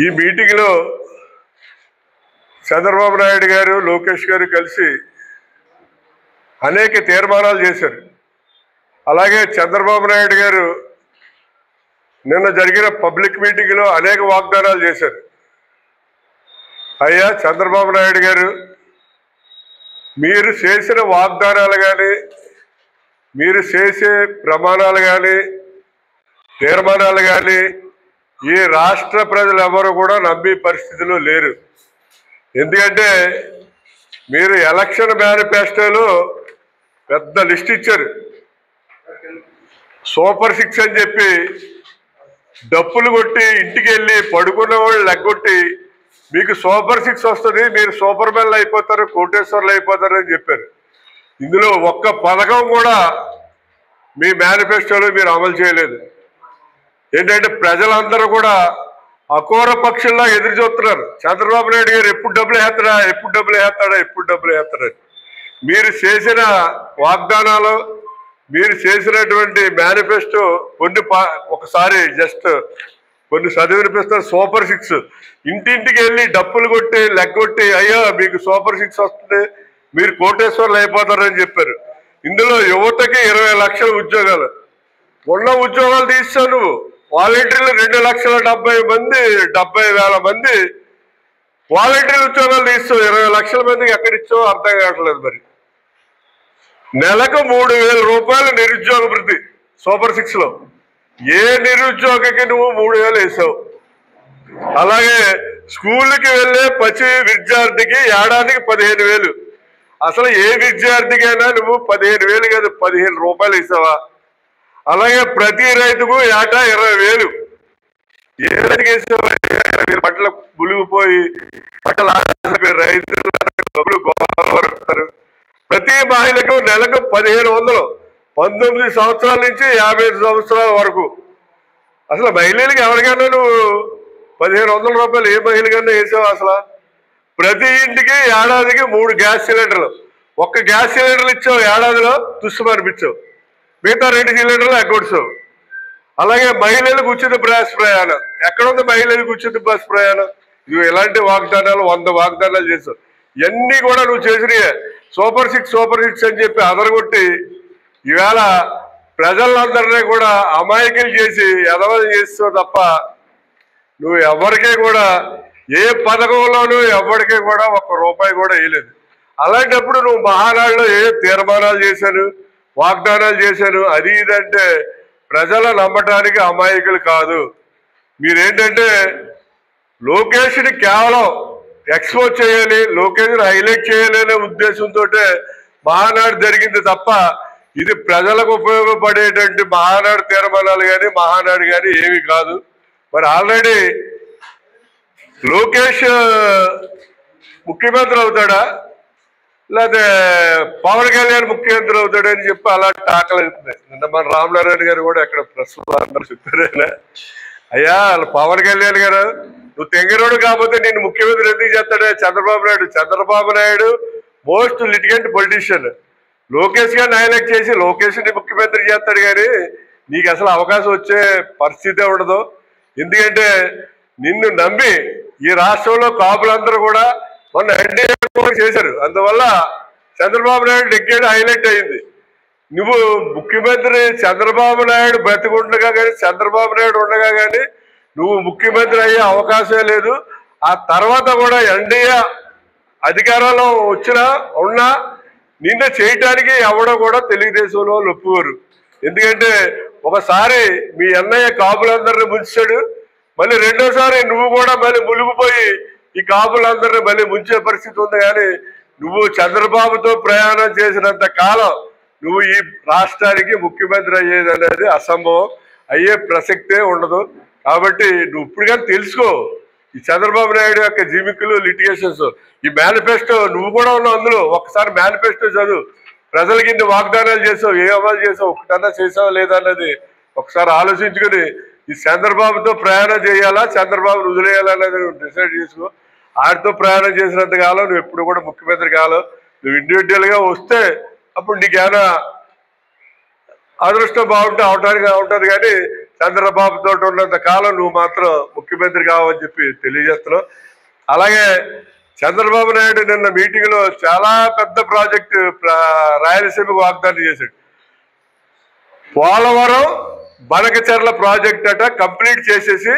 ఈ మీటింగ్ లో చంద్రబాబు నాయుడు గారు లోకేష్ గారు కలిసి అనేక తీర్మానాలు చేశారు. అలాగే చంద్రబాబు నాయుడు గారు నిన్న జరిగిన పబ్లిక్ మీటింగ్ లో అనేక వాగ్దానాలు చేశారు. అయ్యా చంద్రబాబు నాయుడు గారు, మీరు చేసిన వాగ్దానాలు కానీ మీరు చేసే ప్రమాణాలు కానీ తీర్మానాలు కానీ ఈ రాష్ట్ర ప్రజలు ఎవరు కూడా నమ్మే పరిస్థితిలో లేరు. ఎందుకంటే మీరు ఎలక్షన్ మేనిఫెస్టోలో పెద్ద లిస్ట్ ఇచ్చారు. సూపర్ 6 అని చెప్పి డప్పులు కొట్టి ఇంటికి వెళ్ళి పడుకున్న వాళ్ళు లెగ్గొట్టి మీకు సూపర్ 6 వస్తుంది, మీరు సూపర్ మెన్లు అయిపోతారు, కోటేశ్వర్లు అయిపోతారు అని చెప్పారు. ఇందులో ఒక్క పథకం కూడా మీ మేనిఫెస్టోలో మీరు అమలు చేయలేదు. ఏంటంటే ప్రజలందరూ కూడా అఘోర పక్షుల్లా ఎదురు చూస్తున్నారు. చంద్రబాబు నాయుడు గారు ఎప్పుడు డబ్బులు వేస్తాడా, ఎప్పుడు డబ్బులు వేస్తాడా, ఎప్పుడు డబ్బులు వేస్తాడా. మీరు చేసిన వాగ్దానాలు, మీరు చేసినటువంటి మేనిఫెస్టో కొన్ని ఒకసారి జస్ట్ కొన్ని చదివినిపిస్తారు. సూపర్ 6 ఇంటింటికి వెళ్ళి డప్పులు కొట్టి లెగ్గొట్టి అయ్యా మీకు సూపర్ 6 వస్తుంది, మీరు కోటేశ్వర్లు అయిపోతారని చెప్పారు. ఇందులో యువతకి 20 లక్షల ఉద్యోగాలు, ఉన్న ఉద్యోగాలు తీస్తావు నువ్వు. వాలంటీర్లు 2,70,000 మంది వాలంటీర్ ఉద్యోగాలు తీస్తావు. 20 లక్షల మందికి ఎక్కడిచ్చావో అర్థం కావట్లేదు. మరి నెలకు 3,000 రూపాయలు నిరుద్యోగ వృద్ధి సూపర్ 6 లో. ఏ నిరుద్యోగకి నువ్వు 3,000 వేసావు? అలాగే స్కూల్కి వెళ్ళే ప్రతి విద్యార్థికి ఏడాదికి 15,000. అసలు ఏ విద్యార్థికైనా నువ్వు 15,000 కాదు 15 రూపాయలు వేసావా? అలాగే ప్రతి రైతుకు ఏటా 20,000. ఏ రైతుకి వేసావా? పంటలు మునిగిపోయి పంటలు రైతులు గోరు. ప్రతి మహిళకు నెలకు 1,500, 19 సంవత్సరాల నుంచి 55 సంవత్సరాల వరకు. అసలు మహిళలకు ఎవరికైనా నువ్వు 1,500 రూపాయలు ఏ మహిళకన్నా వేసావు? అసలు ప్రతి ఇంటికి ఏడాదికి 3 గ్యాస్ సిలిండర్లు. ఒక్క గ్యాస్ సిలిండర్లు ఇచ్చావు, ఏడాదిలో తుస్సు అనిపించావు. మిగతా 2 సిలిండర్లు ఎగ్గొడిచావు. అలాగే మహిళలకు ఉచిత బస్ ప్రయాణం. ఎక్కడుంది మహిళలకు ఉచిత బస్ ప్రయాణం? నువ్వు ఎలాంటి వాగ్దానాలు 100 వాగ్దానాలు చేసావు. ఇవన్నీ కూడా నువ్వు చేసినయే. సూపర్ 6 అని చెప్పి అదరగొట్టి ఈవేళ ప్రజలందరినీ కూడా అమాయకులు చేసి ఎదవలు చేస్తావు తప్ప నువ్వు ఎవరికీ కూడా ఏ పథకంలోనూ ఎవరికీ కూడా 1 రూపాయి కూడా వేయలేదు. అలాంటప్పుడు నువ్వు మహానాడులో ఏ తీర్మానాలు చేశాను, వాగ్దానాలు చేశాను, అది ఇదంటే ప్రజల నమ్మటానికి అమాయకులు కాదు. మీరేంటంటే లోకేష్ని కేవలం ఎక్స్పోజ్ చేయాలి, లోకేష్ని హైలైట్ చేయాలి అనే ఉద్దేశంతో మహానాడు జరిగింది తప్ప ఇది ప్రజలకు ఉపయోగపడేటువంటి మహానాడు తీర్మానాలు కానీ మహానాడు కానీ ఏమి కాదు. మరి ఆల్రెడీ లోకేష్ ముఖ్యమంత్రి అవుతాడా లేకపోతే పవన్ కళ్యాణ్ ముఖ్యమంత్రి అవుతాడని చెప్పి అలా టాకలు అవుతున్నాయి. నిన్న మన రామనారాయణ గారు కూడా ఎక్కడ ప్రస్తుతం అందరూ చెప్పారు, అయ్యా పవన్ కళ్యాణ్ గారు నువ్వు తెంగరోడు కాకపోతే నేను ముఖ్యమంత్రి ఎందుకు చేస్తాడే Chandrababu Naidu most litigant politician. Lokesh గారిని హైలైట్ చేసి లోకేష్ని ముఖ్యమంత్రి చేస్తాడు కానీ నీకు అసలు అవకాశం వచ్చే పరిస్థితే ఉండదు. ఎందుకంటే నిన్ను నమ్మి ఈ రాష్ట్రంలో కాపులందరూ కూడా మొన్న ఎన్డీఏ చేశారు. అందువల్ల చంద్రబాబు నాయుడు నెగ్గేది హైలైట్ అయింది. నువ్వు ముఖ్యమంత్రి చంద్రబాబు నాయుడు బ్రతికుండగా కానీ చంద్రబాబు నాయుడు ఉండగా కానీ నువ్వు ముఖ్యమంత్రి అయ్యే అవకాశం లేదు. ఆ తర్వాత కూడా ఎన్డీఏ అధికారంలో ఉన్నా నిన్న చేయటానికి ఎవడో కూడా తెలుగుదేశంలో ఒప్పుకోరు. ఎందుకంటే ఒకసారి మీ అన్నయ్య కాపులందరినీ ముంచాడు, మళ్ళీ రెండోసారి నువ్వు కూడా మళ్ళీ మునిగిపోయి ఈ కాపులందరినీ మళ్ళీ ముంచే పరిస్థితి ఉంది. కానీ నువ్వు చంద్రబాబుతో ప్రయాణం చేసినంత కాలం నువ్వు ఈ రాష్ట్రానికి ముఖ్యమంత్రి అయ్యేది అనేది అసంభవం, అయ్యే ప్రసక్తే ఉండదు. కాబట్టి నువ్వు ఇప్పుడు కానీ తెలుసుకో ఈ చంద్రబాబు నాయుడు యొక్క జిమిక్కులు, లిటిగేషన్స్, ఈ మేనిఫెస్టో నువ్వు కూడా ఉన్నావు అందులో. ఒకసారి మేనిఫెస్టో చదువు. ప్రజలకి ఇన్ని వాగ్దానాలు చేసావు, ఏ అమలు చేసావు, ఒకటన్నా చేసావా లేదా అన్నది ఒకసారి ఆలోచించుకుని ఈ చంద్రబాబుతో ప్రయాణం చేయాలా చంద్రబాబును వదిలేయాలా అనేది డిసైడ్ చేసుకో. ఆడితో ప్రయాణం చేసినంత కాలం నువ్వు ఎప్పుడు కూడా ముఖ్యమంత్రి కాలం. నువ్వు ఇండివిజువల్గా వస్తే అప్పుడు నీకేమైనా అదృష్టం బాగుంటే అవటానికి ఉంటుంది. కానీ చంద్రబాబుతో ఉన్నంత కాలం నువ్వు మాత్రం ముఖ్యమంత్రి కావని చెప్పి తెలియజేస్తున్నావు. అలాగే చంద్రబాబు నాయుడు నిన్న మీటింగ్ లో చాలా పెద్ద ప్రాజెక్టు రాయలసీమకు వాగ్దానం చేశాడు. పోలవరం బనకచెర్ల ప్రాజెక్ట్ అట కంప్లీట్ చేసేసి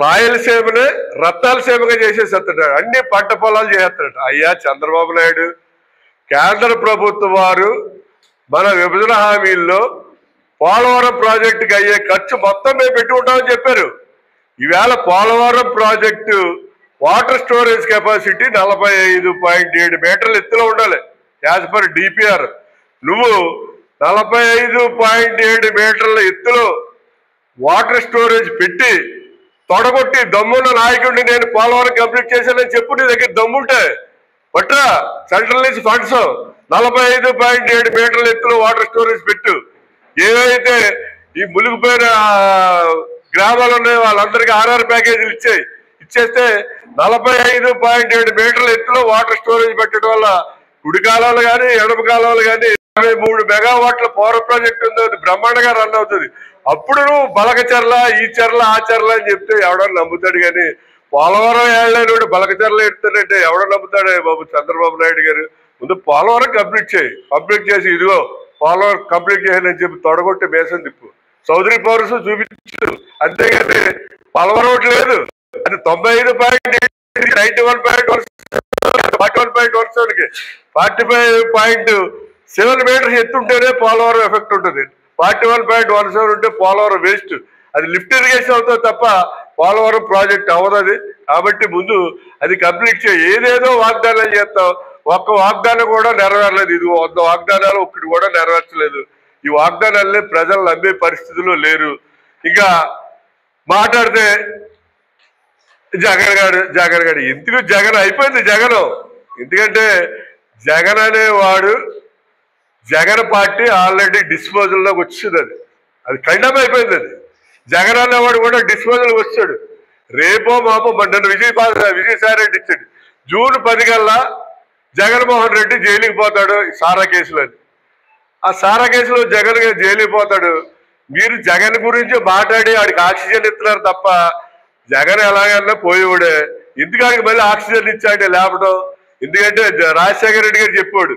రాయలసీమని రత్నాలసీమగా చేసేస్తాడు, అన్ని పంట పొలాలు చేసేస్తాడు. అయ్యా చంద్రబాబు నాయుడు, కేంద్ర ప్రభుత్వం వారు మన విభజన హామీల్లో పోలవరం ప్రాజెక్టుకి అయ్యే ఖర్చు మొత్తం మేము పెట్టుకుంటామని చెప్పారు. ఈవేళ Polavaram project water storage capacity 45.7 మీటర్ల ఎత్తులో ఉండాలి యాజ్ పర్ డిపిఆర్. నువ్వు 45.7 మీటర్ల ఎత్తులో వాటర్ స్టోరేజ్ పెట్టి తొడగొట్టి దమ్మున్న నాయకుడిని నేను పోలవరం కంప్లీట్ చేశానని చెప్పు. నీ దగ్గర దమ్ముంటే పట్రా, సెంట్రల్ నుంచి ఫండ్స్ 45.7 మీటర్ల ఎత్తులో వాటర్ స్టోరేజ్ పెట్టు. ఏవైతే ఈ మునిగిపోయిన గ్రామాలు ఉన్నాయో వాళ్ళందరికీ ఆర్ఆర్ ప్యాకేజీలు ఇచ్చేస్తే 45.7 మీటర్ల ఎత్తులో వాటర్ స్టోరేజ్ పెట్టడం వల్ల కుడి కాలాలు కానీ ఎడమ కాలాలు కానీ 23 మెగావాట్ల పవర్ ప్రాజెక్ట్ ఉంది, అది బ్రహ్మాండంగా రన్ అవుతుంది. అప్పుడు నువ్వు బలకచెర్ల ఈ చెర్ల ఆ చెర్ల అని చెప్తే ఎవడన్నా నమ్ముతాడు. కానీ పోలవరం ఏళ్ళైనోడు బలకచెర్ల ఎడుతాడంటే ఎవడో నమ్ముతాడే బాబు చంద్రబాబు నాయుడు గారు. ముందు పోలవరం కంప్లీట్ చేయి, కంప్లీట్ చేసి ఇదిగో పోలవరం కంప్లీట్ చేయాలని చెప్పి తొడగొట్టి మేసం తిప్పు, చౌదరి పౌరుషం చూపించు. అంతేగాని పోలవరం ఒకటి లేదు, అది 95.8 41.1 45.7 మీటర్స్ ఎత్తుంటేనే పోలవరం ఎఫెక్ట్ ఉంటుంది. 41.17 ఉంటే పోలవరం వేస్ట్, అది లిఫ్ట్ ఇరిగేషన్ అవుతుంది తప్ప పోలవరం ప్రాజెక్ట్ అవ్వదు. కాబట్టి ముందు అది కంప్లీట్ చేయి. ఏదేదో వాగ్దానాలు చేస్తావు, ఒక్క వాగ్దానం కూడా నెరవేరలేదు. ఇది 100 వాగ్దానాలు ఒక్కటి కూడా నెరవేర్చలేదు. ఈ వాగ్దానాలనే ప్రజలు నమ్మే పరిస్థితుల్లో లేరు. ఇంకా మాట్లాడితే జగన్ గారు ఎందుకు జగన్ అయిపోయింది జగన్. ఎందుకంటే జగన్ అనేవాడు, జగన్ పార్టీ ఆల్రెడీ డిస్పోజల్లోకి వచ్చింది. అది ఖండం అయిపోయింది. అది జగన్ అనేవాడు కూడా డిస్పోజల్కి వచ్చాడు. రేపో మాపో నన్ను విజయసాయి రెడ్డి ఇచ్చాడు. జూన్ 10 కల్లా జగన్మోహన్ రెడ్డి జైలుకి పోతాడు సారా కేసులో. ఆ సారా కేసులో జగన్ జైలుకి పోతాడు. మీరు జగన్ గురించి మాట్లాడి ఆడికి ఆక్సిజన్ ఇస్తున్నారు తప్ప జగన్ ఎలాగన్నా పోయేవాడే. ఎందుకు మళ్ళీ ఆక్సిజన్ ఇచ్చాడే లేపడం? ఎందుకంటే రాజశేఖర రెడ్డి గారు చెప్పాడు,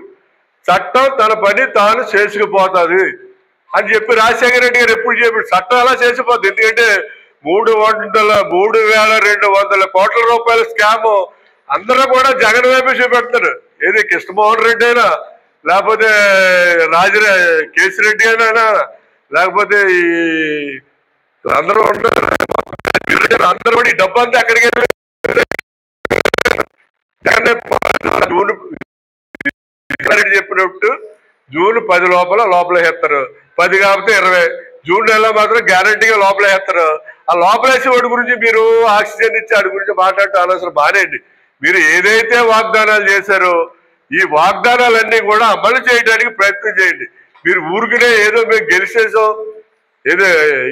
చట్టం తన పని తాను చేసుకుపోతుంది అని చెప్పి రాజశేఖర రెడ్డి గారు ఎప్పుడు చెప్పాడు. చట్టం అలా చేసిపోతుంది. ఎందుకంటే 3,200 కోట్ల రూపాయల స్కామ్ అందరూ కూడా జగన్ వైపు చూపెడతారు. ఏది కృష్ణమోహన్ రెడ్డి అయినా, లేకపోతే కేసిరెడ్డి అయినా, లేకపోతే ఈ అందరూ ఉంటారు. అందరూ కూడా ఈ డబ్బు అంతా అక్కడికి చెప్పినట్టు జూన్ 10 లోపల వేస్తారు. 10 కాకపోతే 20 జూన్ నెలలో మాత్రం గ్యారంటీగా లోపల వేస్తారు. ఆ లోపలేసి వాడి గురించి మీరు ఆక్సిజన్ ఇచ్చి వాడి గురించి మాట్లాడటం అనవసరం. బానేయండి, మీరు ఏదైతే వాగ్దానాలు చేశారో ఈ వాగ్దానాలన్నీ కూడా అమలు చేయడానికి ప్రయత్నం చేయండి. మీరు ఊరికనే ఏదో మేము గెలిచేసాం, ఏదో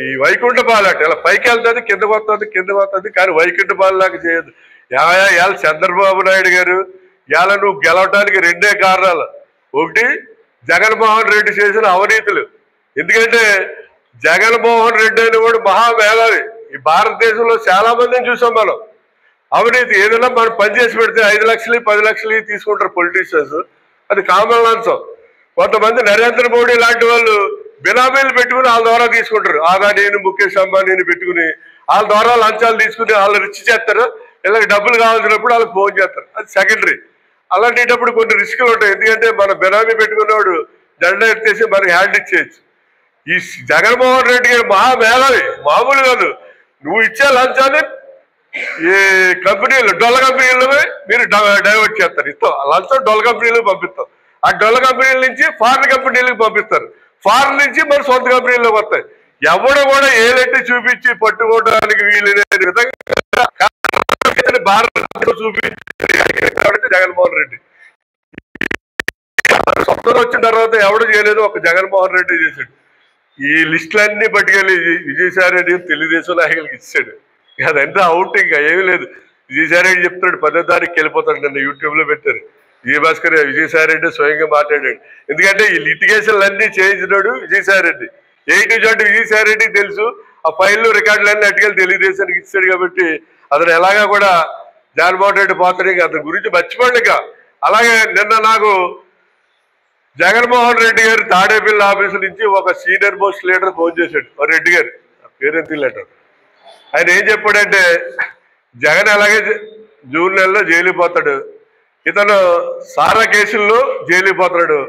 ఈ వైకుంఠ బాలట ఇలా పైకి వెళ్తుంది కిందకు వస్తుంది కానీ వైకుంఠ బాలలాగా చేయదు. ఇవాళ చంద్రబాబు నాయుడు గారు ఇవాళ నువ్వు గెలవటానికి 2 కారణాలు. ఒకటి జగన్మోహన్ రెడ్డి చేసిన అవినీతులు. ఎందుకంటే జగన్మోహన్ రెడ్డి అని కూడా మహామేధావి. ఈ భారతదేశంలో చాలా మందిని చూసాం మనం. అవినీతి ఏదైనా మనం పనిచేసి పెడితే 5 లక్షలు 10 లక్షలు తీసుకుంటారు పొలిటీషియన్స్, అది కామన్ లంచం. కొంతమంది నరేంద్ర మోడీ లాంటి వాళ్ళు బినామీలు పెట్టుకుని వాళ్ళ ద్వారా తీసుకుంటారు. ఆదానీని ముఖేష్ అంబానీని పెట్టుకుని వాళ్ళ ద్వారా లంచాలు తీసుకుని వాళ్ళు రిచ్ చేస్తారు. వీళ్ళకి డబ్బులు కావాల్సినప్పుడు వాళ్ళకి ఫోన్ చేస్తారు, అది సెకండరీ. అలాంటిటప్పుడు కొన్ని రిస్కులు ఉంటాయి. ఎందుకంటే మన బినామీ పెట్టుకున్నవాడు జెండా ఎత్తేసి మనకి హ్యాండ్ ఇచ్చేయచ్చు. ఈ జగన్మోహన్ రెడ్డి గారు మహామేధావి, మామూలు కాదు. నువ్వు ఇచ్చే లంచాన్ని ఈ కంపెనీలు డొల్ల కంపెనీలు మీరు డైవర్ట్ చేస్తారు. ఇస్తాం లంచం డొల్ల కంపెనీలకు పంపిస్తాం. ఆ డొల్ల కంపెనీల నుంచి ఫారిన్ కంపెనీలకు పంపిస్తారు. ఫారిన్ నుంచి మన సొంత కంపెనీలకు వస్తాయి. ఎవడు కూడా ఏలెట్టి చూపించి పట్టుకోవడానికి వీలు లేని విధంగా భారత చూపించి జగన్మోహన్ రెడ్డి సొంతం వచ్చిన తర్వాత ఎవడు చేయలేదు, ఒక జగన్మోహన్ రెడ్డి చేశాడు. ఈ లిస్టులన్నీ పట్టుకెళ్ళి విజయసాయి రెడ్డి తెలుగుదేశం నాయకులకి ఇచ్చాడు. అదంతా అవుట్, ఇంకా ఏమీ లేదు. విజయసాయి రెడ్డి చెప్తాడు 10వ తారీఖుకి వెళ్ళిపోతాడు. నన్ను యూట్యూబ్ లో పెట్టారు. విజయభాస్కర్ విజయసాయి రెడ్డి స్వయంగా మాట్లాడాడు. ఎందుకంటే ఈ లిటిగేషన్లు అన్నీ చేయించినాడు Vijayasai Reddy. A to Z Vijayasai రెడ్డికి తెలుసు. ఆ ఫైళ్ళు రికార్డులన్నీ అట్టుకెళ్ళి తెలుగుదేశానికి ఇచ్చాడు కాబట్టి అతను ఎలాగా కూడా జగన్మోహన్ రెడ్డి పోతాడు, అతని గురించి మర్చిపోండి. అలాగే నిన్న నాకు జగన్మోహన్ రెడ్డి గారు తాడేపల్లి ఆఫీసు నుంచి ఒక సీనియర్ మోస్ట్ లీడర్ ఫోన్ చేశాడు, రెడ్డి గారు పేరెంత లెటర్. ఆయన ఏం చెప్పాడంటే జగన్ అలాగే జూన్ నెలలో జైలుకి పోతాడు, ఇతను సారా కేసుల్లో జైలుకి పోతాడు,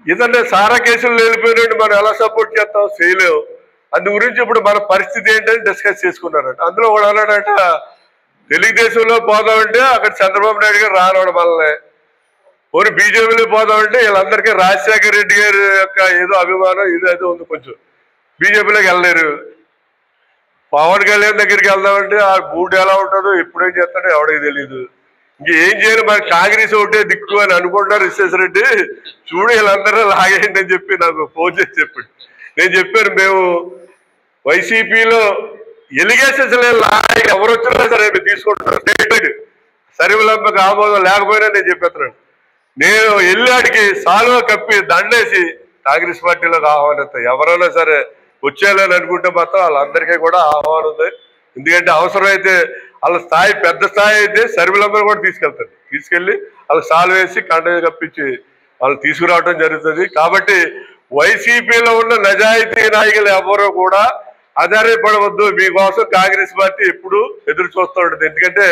ఇతన్ని సారా కేసుల్లో వెళ్ళిపోయినట్టు మనం ఎలా సపోర్ట్ చేస్తాం, చేయలేవు. అందు గురించి ఇప్పుడు మన పరిస్థితి ఏంటని డిస్కస్ చేసుకున్నారట. అందులో కూడా అన్నాడట తెలుగుదేశంలో పోదామంటే అక్కడ చంద్రబాబు నాయుడు గారు రానవడం వల్లనే, పోనీ బీజేపీలో పోదామంటే వీళ్ళందరికీ రాజశేఖర రెడ్డి గారి యొక్క ఏదో అభిమానం ఇదేదో ఉంది, కొంచెం బీజేపీలోకి వెళ్ళలేరు. పవన్ కళ్యాణ్ దగ్గరికి వెళ్దామంటే ఆ బూట్ ఎలా ఉంటుందో ఎప్పుడేం చేస్తాడో ఎవడికి తెలియదు. ఇంకేం చేయాలి, మరి కాంగ్రెస్ ఒకటే దిక్కు అని అనుకుంటున్నారు విశ్వేశ్వరరెడ్డి. చూడు వీళ్ళందరూ లాగేయండి అని చెప్పి నాకు ఫోన్ చేసి చెప్పాడు. నేను చెప్పాను మేము వైసీపీలో ఎలిగేషన్స్ ఎవరు వచ్చినా సరే మేము తీసుకుంటున్నాం, స్టేట్ సరివులంపకి ఆమోదం లేకపోయినా నేను చెప్పేస్తున్నాను. నేను వెళ్ళాడికి సాల్వ కప్పి దండేసి కాంగ్రెస్ పార్టీలోకి ఆహ్వానిస్తా. ఎవరైనా సరే వచ్చేయాలని అనుకుంటే మాత్రం వాళ్ళందరికీ కూడా ఆహ్వానం ఉంది. ఎందుకంటే అవసరమైతే వాళ్ళ స్థాయి పెద్ద స్థాయి అయితే సర్వీలందరూ కూడా తీసుకెళ్తారు, తీసుకెళ్ళి వాళ్ళకి సాల్వ్ వేసి కండ కప్పించి వాళ్ళు తీసుకురావడం జరుగుతుంది. కాబట్టి వైసీపీలో ఉన్న నిజాయితీ నాయకులు ఎవరో కూడా ఆధారపడవద్దు. మీకోసం కాంగ్రెస్ పార్టీ ఎప్పుడు ఎదురు చూస్తూ ఉంటుంది. ఎందుకంటే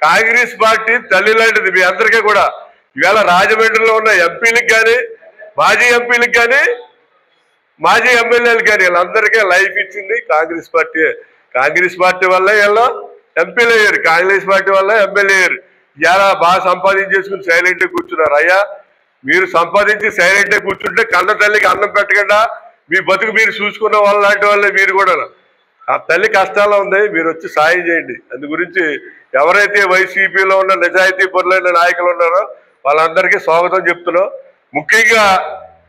కాంగ్రెస్ పార్టీ తల్లి లాంటిది మీ అందరికీ కూడా. ఇవాళ రాజమండ్రిలో ఉన్న ఎంపీలకు కానీ మాజీ ఎంపీలకు కానీ మాజీ ఎమ్మెల్యేలకు కానీ వీళ్ళందరికీ లైఫ్ ఇచ్చింది కాంగ్రెస్ పార్టీ. కాంగ్రెస్ పార్టీ వల్ల వీళ్ళు ఎంపీలు అయ్యారు, కాంగ్రెస్ పార్టీ వల్ల ఎమ్మెల్యే అయ్యారు. ఇలా బాగా సంపాదించేసుకుని సైలెంట్గా కూర్చున్నారు. అయ్యా మీరు సంపాదించి సైలెంట్గా కూర్చుంటే కన్న తల్లికి అన్నం పెట్టకుండా మీ బతుకు మీరు చూసుకున్న వాళ్ళ లాంటి వాళ్ళే మీరు కూడా. ఆ తల్లి కష్టాల్లో ఉంది, మీరు వచ్చి సాయం చేయండి. అందు గురించి ఎవరైతే వైసీపీలో ఉన్న నిజాయితీ పరులైన నాయకులు ఉన్నారో వాళ్ళందరికీ స్వాగతం చెప్తున్నాం. ముఖ్యంగా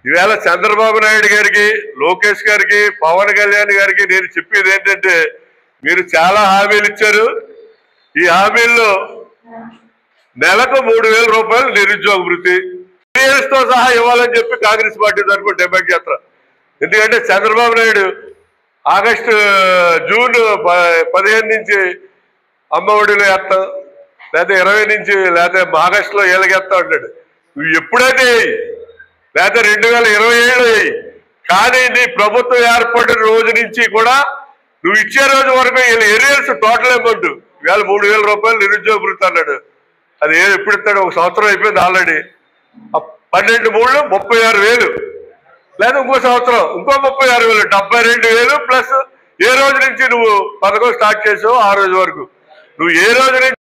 ఈవేళ చంద్రబాబు నాయుడు గారికి, లోకేష్ గారికి, పవన్ కళ్యాణ్ గారికి నేను చెప్పేది ఏంటంటే మీరు చాలా హామీలు ఇచ్చారు. ఈ హామీల్లో నెలకు 3,000 రూపాయలు నిరుద్యోగ వృత్తి తో సహా ఇవ్వాలని చెప్పి కాంగ్రెస్ పార్టీ తరఫున డిమాండ్ చేస్తారు. ఎందుకంటే చంద్రబాబు నాయుడు జూన్ 15 నుంచి అమ్మఒడిలో వేస్తాం, లేకపోతే 20 నుంచి లేకపోతే ఆగస్టులో ఏళ్ళకేస్తా ఉంటాడు. నువ్వు ఎప్పుడైతే లేకపోతే 2027 కానీ నీ ప్రభుత్వం ఏర్పడిన రోజు నుంచి కూడా నువ్వు ఇచ్చే రోజు వరకు వీళ్ళ ఏరియాస్ టోటల్ అమౌంట్ ఇవాళ 3,000 రూపాయలు నిరుద్యోగ వృత్తి అన్నాడు. అది ఎప్పుడు ఇస్తాడు, ఒక సంవత్సరం అయిపోయింది ఆల్రెడీ. 12/3 36,000, లేదా ఇంకో సంవత్సరం ఇంకో 36,000, 72,000 ప్లస్ ఏ రోజు నుంచి నువ్వు పథకం స్టార్ట్ చేసావు ఆ రోజు వరకు. నువ్వు ఏ రోజు నుంచి